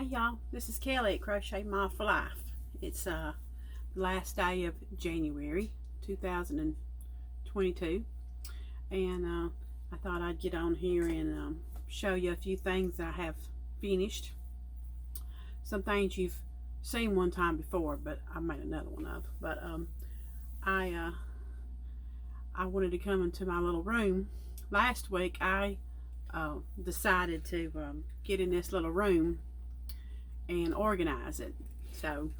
Hey y'all, this is Kelly at Crochet Moth for Life. It's the last day of January 2022, and I thought I'd get on here and show you a few things that I have finished. Some things you've seen one time before, but I made another one of. But I wanted to come into my little room. Last week I decided to get in this little room and organize it. So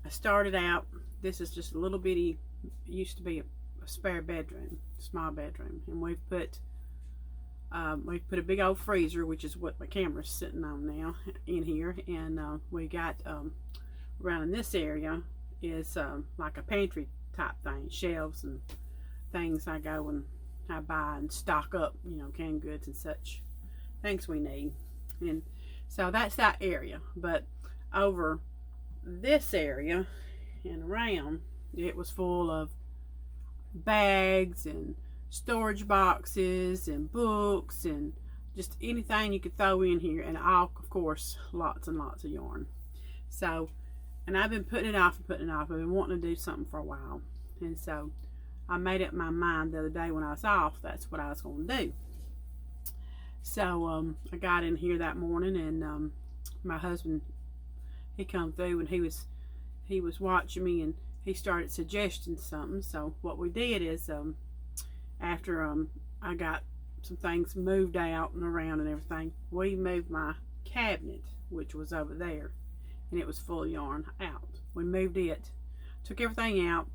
I started out, this is just a little bitty, used to be a spare bedroom, small bedroom, and we've put a big old freezer, which is what my camera's sitting on now, in here, and we got around in this area is like a pantry type thing, shelves and things I go and I buy and stock up, you know, canned goods and such things we need. And so that's that area. But over this area and around, it was full of bags and storage boxes and books and just anything you could throw in here, and all, of course, lots and lots of yarn. So, and I've been putting it off and putting it off. I've been wanting to do something for a while, and so I made up my mind the other day when I was off, that's what I was going to do. So I got in here that morning, and my husband, he come through, and he was watching me, and he started suggesting something. So what we did is after I got some things moved out and around and everything, we moved my cabinet, which was over there, and it was full of yarn, out. We moved it, took everything out.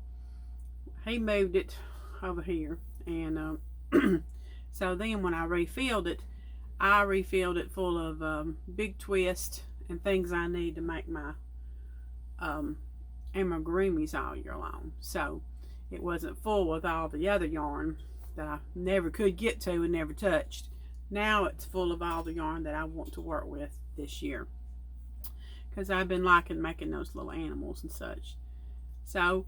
He moved it over here, and so then when I refilled it full of big twist and things I need to make my amigurumis all year long. So it wasn't full with all the other yarn that I never could get to and never touched. Now it's full of all the yarn that I want to work with this year, because I've been liking making those little animals and such. So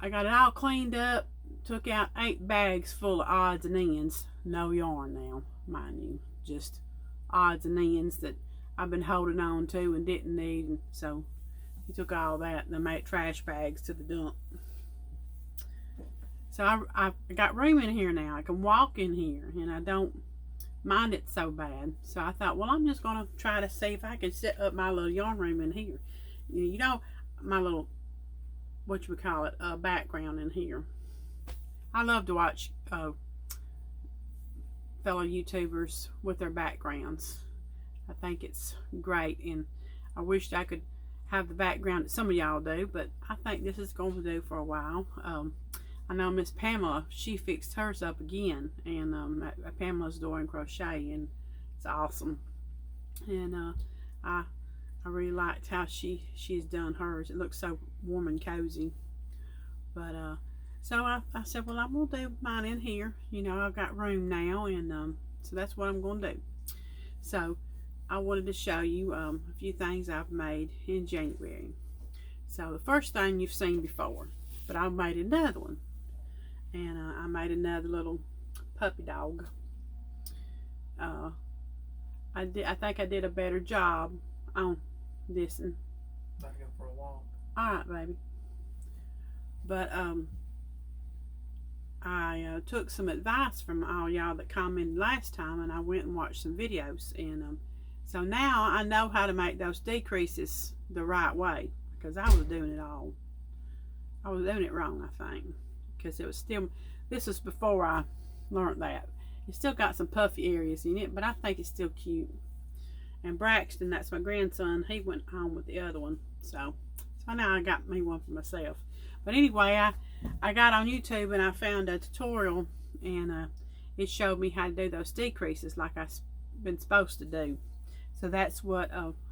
I got it all cleaned up, took out 8 bags full of odds and ends. No yarn now, mind you, just odds and ends that I've been holding on to and didn't need. And so he took all that and made trash bags to the dump. So I got room in here now. I can walk in here, and I don't mind it so bad. So I thought, well, I'm just going to try to see if I can set up my little yarn room in here. You know, my little, what you would call it, background in here. I love to watch fellow YouTubers with their backgrounds. I think it's great, and I wish I could have the background that some of y'all do, but I think this is going to do for a while. I know Miss Pamela, she fixed hers up again, and at Pamela's Door and Crochet, and it's awesome. And I really liked how she's done hers. It looks so warm and cozy. But so I said, well, I'm gonna do mine in here. You know, I've got room now, and so that's what I'm gonna do. So I wanted to show you a few things I've made in January. So the first thing you've seen before, but I made another one, and I made another little puppy dog. I think I did a better job on this one. About to go for a walk. Alright, baby. But I took some advice from all y'all that commented last time, and I went and watched some videos, and so now I know how to make those decreases the right way, because I was doing it all. I was doing it wrong, I think, because it was still, this was before I learned that. It's still got some puffy areas in it, but I think it's still cute. And Braxton, that's my grandson, he went home with the other one, so now I got me one for myself. But anyway, I got on YouTube and I found a tutorial, and it showed me how to do those decreases like I've been supposed to do. So that's what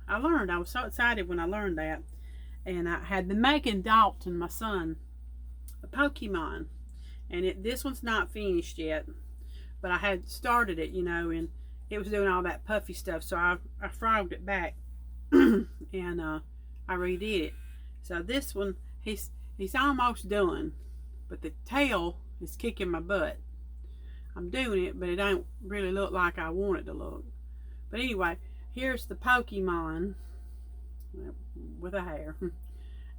I learned. I was so excited when I learned that. And I had been making Dalton, my son, a Pokemon. And this one's not finished yet, but I had started it, you know, and it was doing all that puffy stuff. So I frogged it back and I redid it. So this one, he's almost done, but the tail is kicking my butt. I'm doing it, but it don't really look like I want it to look. But anyway, here's the Pokemon with a hair.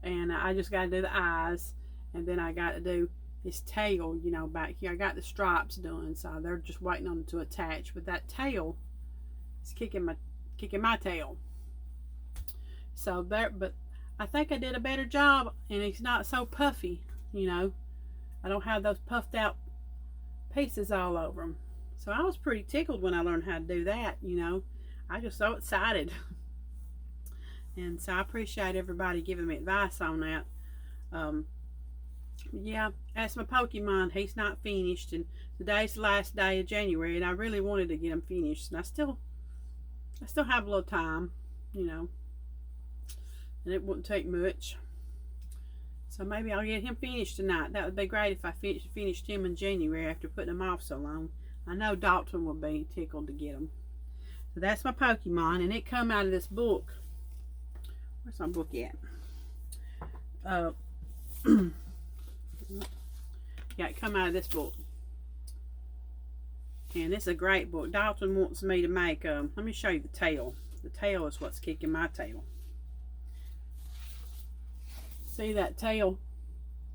And I just got to do the eyes. And then I got to do his tail, you know, back here. I got the stripes done, so they're just waiting on it to attach. But that tail is kicking my tail. So there, but I think I did a better job, and it's not so puffy, you know. I don't have those puffed out pieces all over them. So I was pretty tickled when I learned how to do that, you know. I just so excited. And so I appreciate everybody giving me advice on that. Yeah, that's my Pokemon. He's not finished, and today's the last day of January, and I really wanted to get him finished, and I still have a little time, you know, and it wouldn't take much. So maybe I'll get him finished tonight. That would be great if I finished him in January after putting him off so long. I know Dalton will be tickled to get him. So that's my Pokemon, and it come out of this book. Where's my book at? Yeah, it come out of this book. And this is a great book. Dalton wants me to make, let me show you the tail. The tail is what's kicking my tail. See that tail?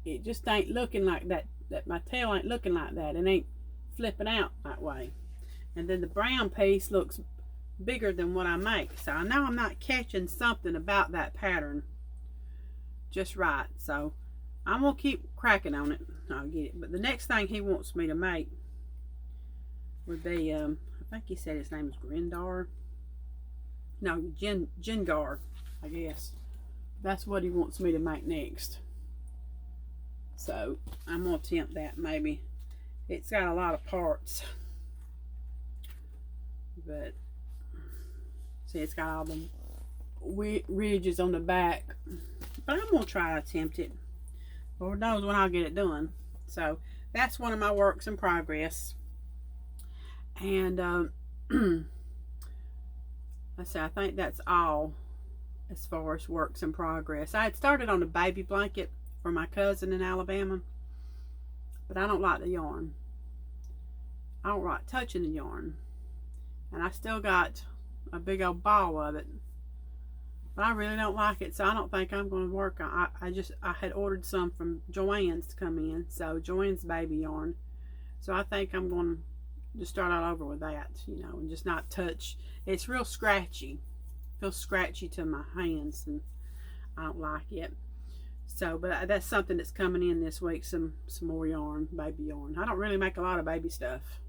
It just ain't looking like that. My tail ain't looking like that. It ain't flipping out that way. And then the brown piece looks bigger than what I make. So I know I'm not catching something about that pattern just right. So I'm going to keep cracking on it. I'll get it. But the next thing he wants me to make would be, I think he said his name is Grindar. No, Jengar, I guess. That's what he wants me to make next. So I'm going to attempt that maybe. It's got a lot of parts. But see, it's got all the ridges on the back. But I'm going to try to attempt it. Lord knows when I'll get it done. So that's one of my works in progress. And let's see, I think that's all as far as works in progress. I had started on a baby blanket for my cousin in Alabama, but I don't like the yarn. I don't like touching the yarn. And I still got a big old ball of it, but I really don't like it, so I don't think I'm going to work on it. I had ordered some from Joann's to come in, so Joann's baby yarn. So I think I'm going to just start all over with that, you know, and just not touch. It's real scratchy. Feels scratchy to my hands, and I don't like it. So, but that's something that's coming in this week, some more yarn, baby yarn. I don't really make a lot of baby stuff,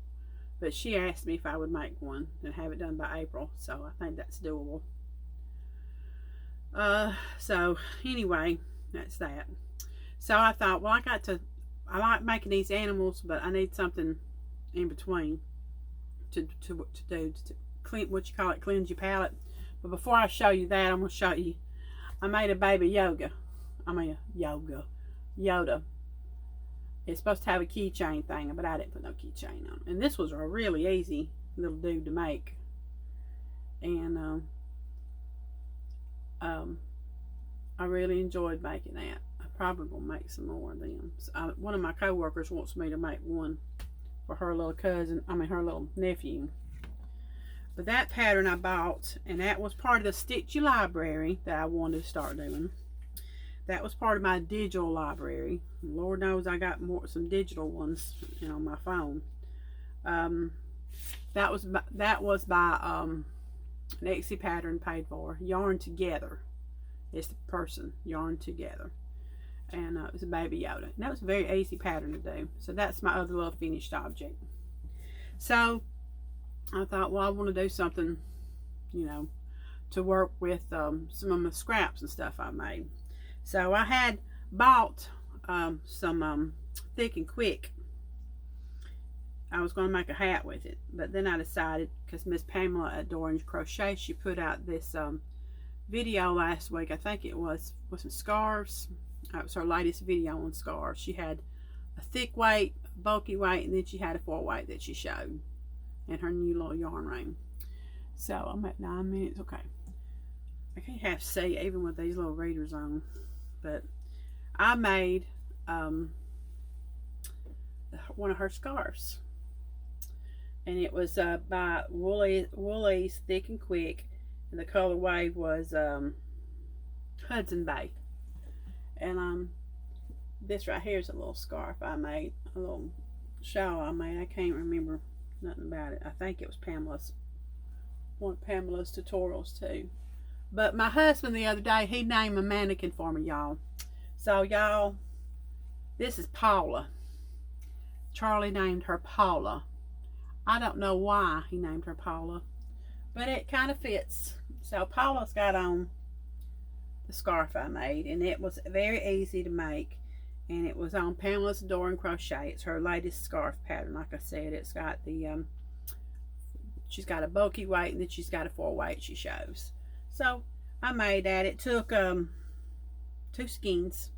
but she asked me if I would make one and have it done by April, so I think that's doable. So anyway, that's that. So I thought, well, I like making these animals, but I need something in between to do to clean, what you call it, cleanse your palette. But before I show you that, I'm going to show you, I made a baby Yoda. It's supposed to have a keychain thing, but I didn't put no keychain on it. And this was a really easy little dude to make. And I really enjoyed making that. I probably will make some more of them. So one of my co-workers wants me to make one for her little cousin, her little nephew. But that pattern I bought, and that was part of the Stitchy library that I wanted to start doing. That was part of my digital library. Lord knows I got some digital ones, you know, on my phone. That was by an Etsy pattern paid for. Yarn Together is the person. Yarn Together. And it was a baby Yoda. And that was a very easy pattern to do. So that's my other little finished object. So I thought, well, I want to do something, you know, to work with some of my scraps and stuff I made. So I had bought some Thick and Quick. I was going to make a hat with it, but then I decided, because Miss Pamela at Orange Crochet, she put out this video last week. I think it was some scarves. That was her latest video on scarves. She had a thick weight, bulky weight, and then she had a 4-weight that she showed in her new little yarn ring. So I'm at 9 minutes. Okay, I can't half see even with these little readers on. But I made one of her scarves, and it was by Woolies Thick and Quick, and the colorway was Hudson Bay. And this right here is a little scarf I made, a little shawl I made. I can't remember nothing about it. I think it was Pamela's, one of Pamela's tutorials too. But my husband the other day, he named a mannequin for me, y'all. So y'all, this is Paula. Charlie named her Paula. I don't know why he named her Paula, but it kind of fits. So Paula's got on the scarf I made, and it was very easy to make, and it was on Pamela's Adore and Crochet. It's her latest scarf pattern. Like I said, it's got the she's got a bulky weight, and then she's got a 4-weight she shows. So I made that. It took 2 skeins,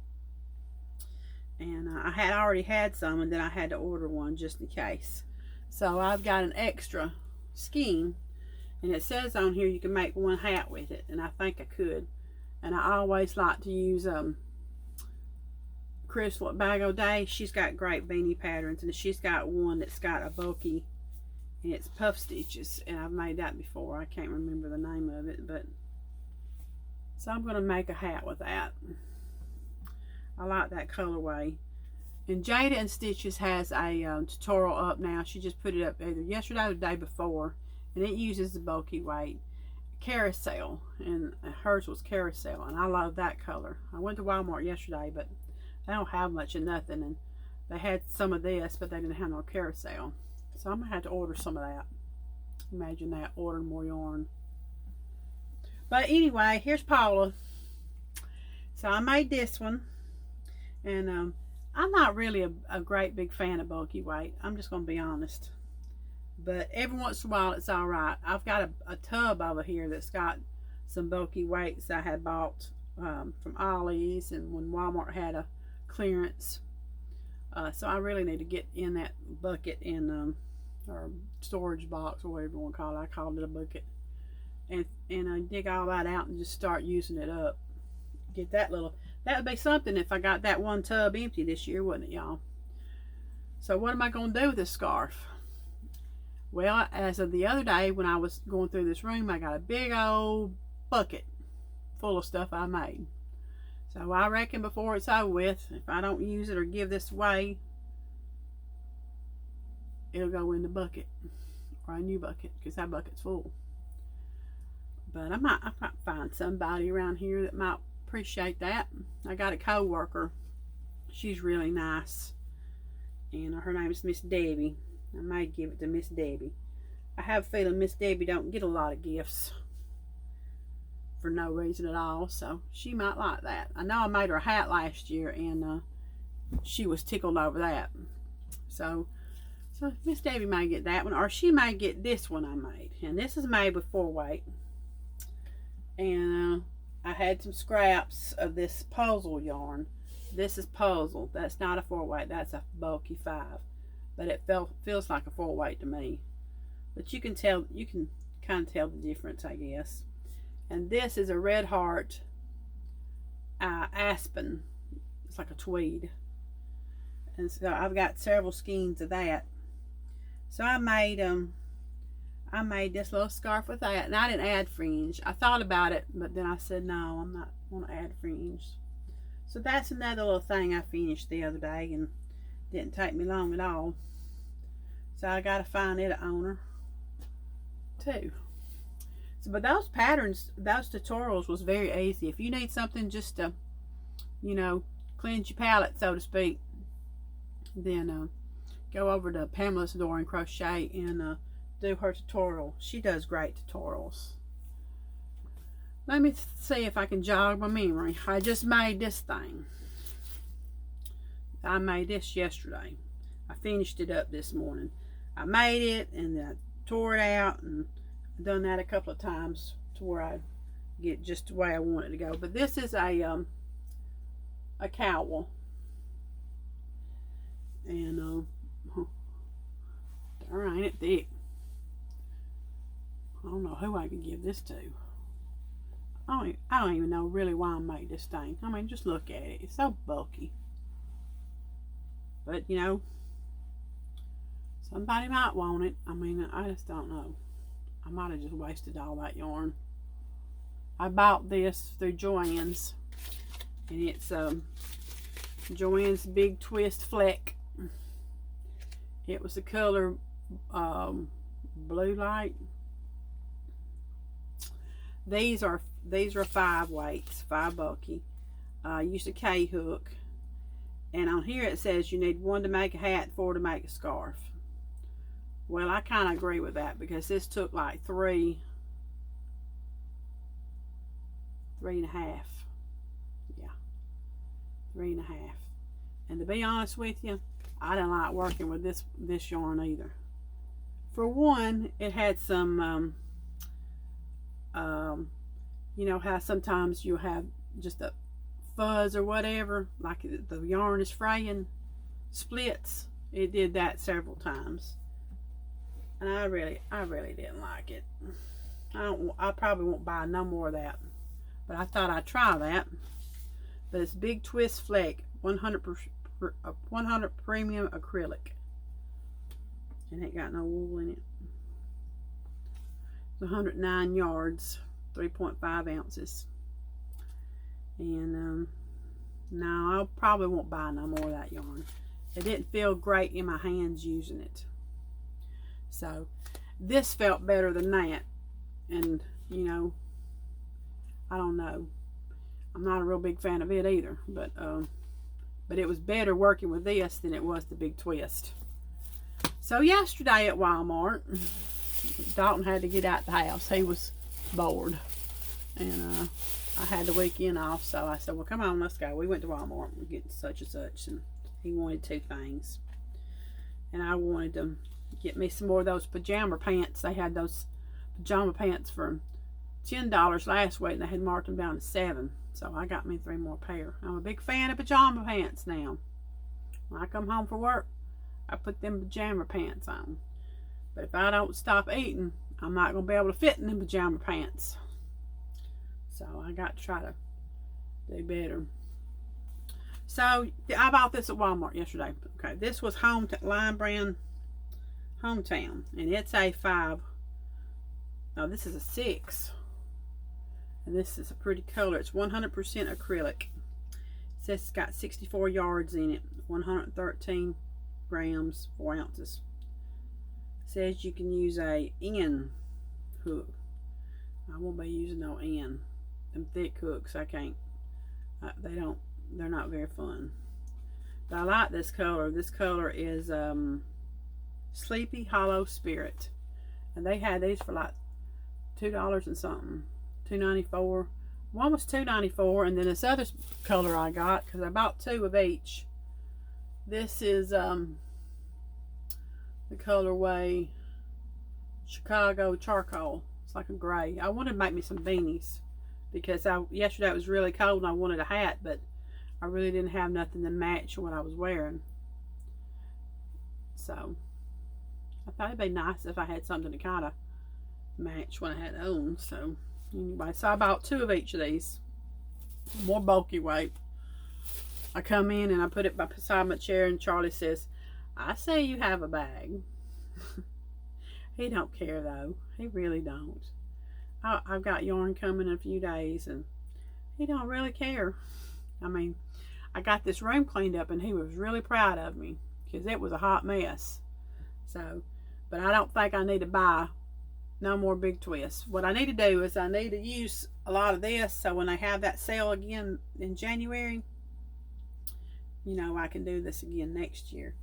and I had already had some, and then I had to order one just in case. So I've got an extra skein, and it says on here you can make 1 hat with it, and I think I could. And I always like to use Crystal at Bag O' Day. She's got great beanie patterns, and she's got one that's got a bulky, and it's puff stitches, and I've made that before. I can't remember the name of it, but so I'm going to make a hat with that. I like that colorway. And Jada and Stitches has a tutorial up now. She just put it up either yesterday or the day before, and it uses the bulky weight carousel, and hers was carousel, and I love that color. I went to Walmart yesterday, but they don't have much of nothing, and they had some of this, but they didn't have no carousel. So I'm gonna have to order some of that. Imagine that, ordering more yarn. But anyway, here's Paula. So I made this one, and I'm not really a great big fan of bulky weight. I'm just gonna be honest. But every once in a while it's all right. I've got a tub over here that's got some bulky weights I had bought from Ollie's, and when Walmart had a clearance. So I really need to get in that bucket in or storage box, or whatever you want to call it. I called it a bucket. And dig all that out and just start using it up. Get that little, that would be something if I got that one tub empty this year, wouldn't it, y'all? So what am I going to do with this scarf? Well, as of the other day when I was going through this room, I got a big old bucket full of stuff I made. So I reckon before it's over with, if I don't use it or give this away, it'll go in the bucket, or a new bucket, because that bucket's full. But I might find somebody around here that might appreciate that. I got a co-worker. She's really nice, and her name is Miss Debbie. I might give it to Miss Debbie. I have a feeling Miss Debbie don't get a lot of gifts for no reason at all, so she might like that. I know I made her a hat last year, and she was tickled over that. So Miss Debbie may get that one, or she may get this one I made. And this is made with 4-weight. And I had some scraps of this puzzle yarn. This is puzzle. That's not a 4-weight. That's a bulky 5. But it feels like a 4-weight to me. But you can tell, you can kind of tell the difference, I guess. And this is a Red Heart Aspen. It's like a tweed. And so I've got several skeins of that. So I made this little scarf with that, and I didn't add fringe. I thought about it, but then I said no, I'm not going to add fringe. So that's another little thing I finished the other day, and didn't take me long at all. So I got to find it an owner too. So, but those patterns, those tutorials was very easy. If you need something just to, you know, cleanse your palette, so to speak, then go over to Pamela's Adore and Crochet and do her tutorial. She does great tutorials. Let me see if I can jog my memory. I just made this thing. I made this yesterday. I finished it up this morning. I made it and then I tore it out, and I've done that a couple of times to where I get just the way I want it to go. But this is a cowl. And darn, ain't it thick. I don't know who I could give this to. I don't even know really why I made this thing. I mean, just look at it. It's so bulky. But, you know, somebody might want it. I mean, I just don't know. I might have just wasted all that yarn. I bought this through Joann's, and it's Joann's Big Twist Fleck. It was the color Blue Light. These are 5 weights, 5 bulky. Use a K hook, and on here it says you need 1 to make a hat, 4 to make a scarf. Well, I kind of agree with that, because this took like 3.5. Yeah, 3.5. And to be honest with you, I didn't like working with this yarn either. For one, it had some you know how sometimes you have just a fuzz or whatever, like the yarn is fraying, splits. It did that several times, and I really didn't like it. I probably won't buy no more of that, but I thought I'd try that. But it's Big Twist Fleck, 100 premium acrylic, and it got no wool in it. It's 109 yards, 3.5 ounces. And no, I probably won't buy no more of that yarn. It didn't feel great in my hands using it. So this felt better than that. And you know, I don't know, I'm not a real big fan of it either, but it was better working with this than it was the Big Twist. So yesterday at Walmart, Dalton had to get out the house. He was bored, and I had the weekend off, so I said, well, come on, let's go. We went to Walmart. We're getting such and such, and he wanted 2 things, and I wanted to get me some more of those pajama pants. They had those pajama pants for $10 last week, and they had marked them down to $7, so I got me 3 more pair. I'm a big fan of pajama pants now. When I come home from work, I put them pajama pants on. But if I don't stop eating, I'm not going to be able to fit in them pajama pants. So I got to try to do better. So I bought this at Walmart yesterday. Okay, this was Lime Brand Hometown, and it's a 5. No, this is a 6. And this is a pretty color. It's 100% acrylic. It says it's got 64 yards in it, 113 grams, 4 ounces. It says you can use a N hook. I won't be using no N. Them thick hooks, I can't. They're not very fun. But I like this color. This color is Sleepy Hollow Spirit. And they had these for like $2 and something. $2.94. One was $2.94, and then this other color I got, because I bought 2 of each. This is the colorway Chicago Charcoal. It's like a gray. I wanted to make me some beanies, because yesterday it was really cold and I wanted a hat, but I really didn't have nothing to match what I was wearing. So I thought it'd be nice if I had something to kind of match what I had on. So anyway, so I bought 2 of each of these. More bulky weight. I come in and I put it beside my chair, and Charlie says, I say you have a bag. He don't care though. He really don't. I've got yarn coming in a few days, and he don't really care. I mean, I got this room cleaned up, and he was really proud of me, because it was a hot mess. So, but I don't think I need to buy no more Big Twists. What I need to do is I need to use a lot of this, so when I have that sale again in January, you know, I can do this again next year.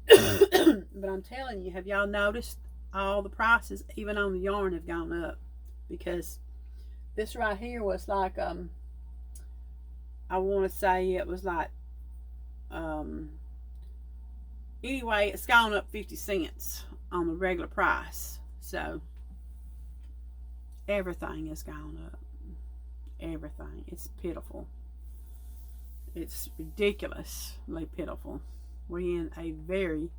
But I'm telling you, have y'all noticed all the prices, even on the yarn, have gone up? Because this right here was like I want to say it was like anyway, it's gone up 50 cents on the regular price. So everything has gone up. Everything. It's pitiful. It's ridiculously pitiful. We're in a very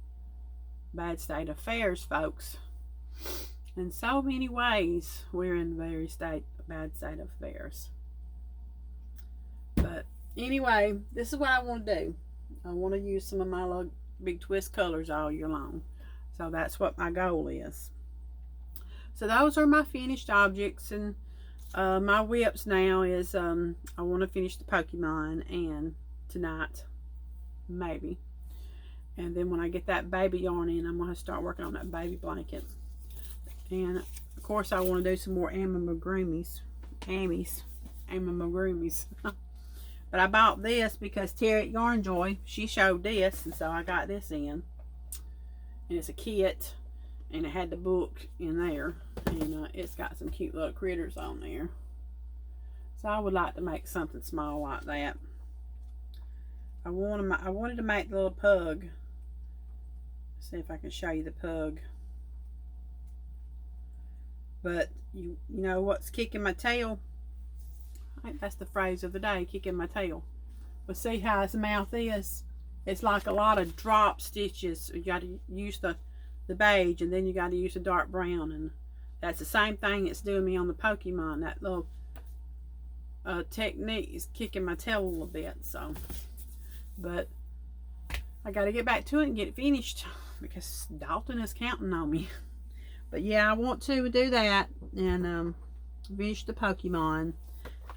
bad state of affairs, folks. In so many ways, we're in a very bad state of affairs. But anyway, this is what I want to do. I want to use some of my little Big Twist colors all year long. So that's what my goal is. So those are my finished objects, and My whips now is I want to finish the Pokemon and tonight, maybe. And then when I get that baby yarn in, I'm going to start working on that baby blanket. And of course I want to do some more amigurumis. But I bought this because Terry at Yarn Joy, she showed this, and so I got this in. And it's a kit, and it had the book in there, and it's got some cute little critters on there. So I would like to make something small like that. I wanted to make the little pug. See if I can show you the pug. But you know what's kicking my tail? I think that's the phrase of the day, kicking my tail. But see how his mouth is? It's like a lot of drop stitches. You got to use the beige, and then you got to use the dark brown, and that's the same thing that's doing me on the Pokemon. That little technique is kicking my tail a little bit. So, but I got to get back to it and get it finished because Dalton is counting on me. But yeah, I want to do that and finish the Pokemon.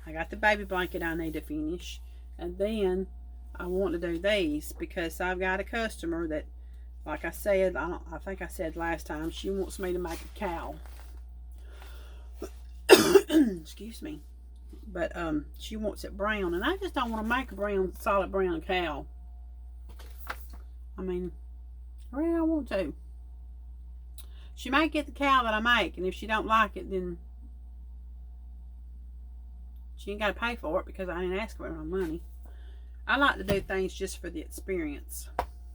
I got the baby blanket I need to finish, and then I want to do these because I've got a customer that, like I said, I think I said last time, she wants me to make a cowl. Excuse me. But she wants it brown, and I just don't want to make a solid brown cowl. I mean, really I want to. She might get the cowl that I make, and if she don't like it, then she ain't got to pay for it because I didn't ask for my money. I like to do things just for the experience.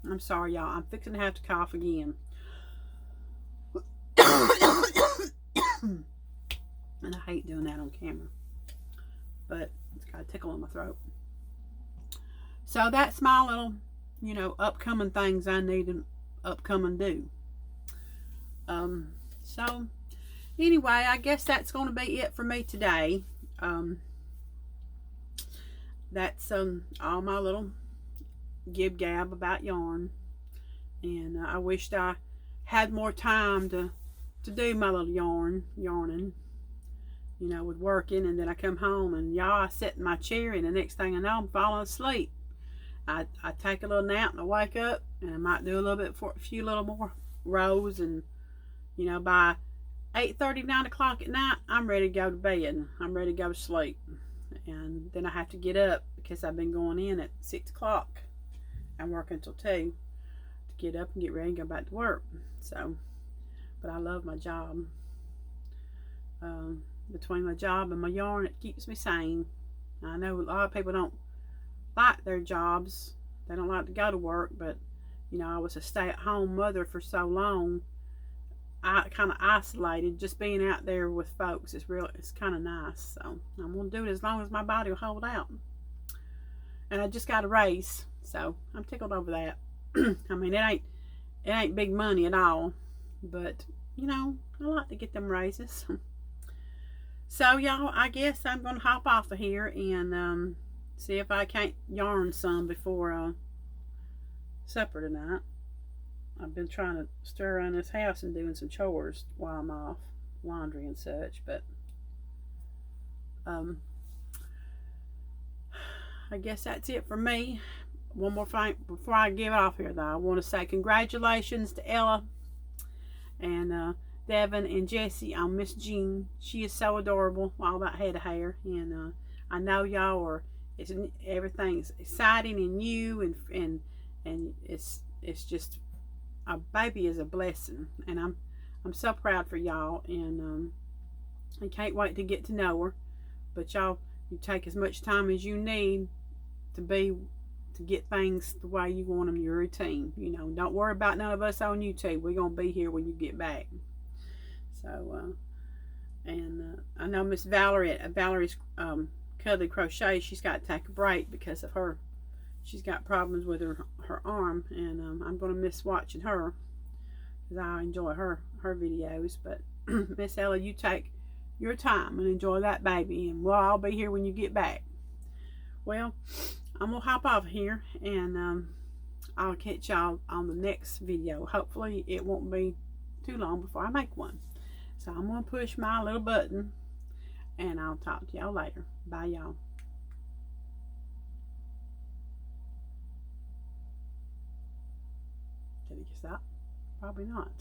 I'm sorry, y'all. I'm fixing to have to cough again. And I hate doing that on camera. But it's got a tickle in my throat. So that's my little, upcoming things I need to upcoming do. So, anyway, I guess that's going to be it for me today. That's all my little gib gab about yarn, and I wished I had more time to do my little yarning, with working, and then I come home and y'all, I sit in my chair, and the next thing I know, I'm falling asleep. I take a little nap and I wake up, and I might do a little bit for a few little more rows, and by 8:30, 9 o'clock at night, I'm ready to go to bed. I'm ready to go to sleep. And then I have to get up because I've been going in at 6 o'clock and working until 2 to get up and get ready and go back to work. So, but I love my job. Between my job and my yarn, it keeps me sane. I know a lot of people don't like their jobs. They don't like to go to work, but I was a stay-at-home mother for so long. I kind of isolated. Just being out there with folks is it's kind of nice. So I'm gonna do it as long as my body will hold out. And I just got a raise, so I'm tickled over that. I mean, it ain't big money at all, but I like to get them raises. So y'all, I guess I'm gonna hop off of here and see if I can't yarn some before supper tonight. I've been trying to stir around this house and doing some chores while I'm off, laundry and such, but I guess that's it for me. One more thing before I give off here, though. I want to say congratulations to Ella and Devin and Jessie on Miss Jean. She is so adorable, all that head of hair, and I know y'all are. Everything's exciting and new, and it's just. A baby is a blessing, and I'm so proud for y'all, and I can't wait to get to know her. But y'all, you take as much time as you need to get things the way you want them, your routine. Don't worry about none of us on YouTube. We're gonna be here when you get back. So, and I know Miss Valerie at Valerie's Cuddly Crochet. She's got to take a break because of her. She's got problems with her arm, and I'm going to miss watching her because I enjoy her videos. But Miss Ella, you take your time and enjoy that baby, and we'll all be here when you get back. Well, I'm going to hop off here, and I'll catch y'all on the next video. Hopefully it won't be too long before I make one. So I'm going to push my little button, And I'll talk to y'all later. Bye, y'all. Did he stop? Probably not.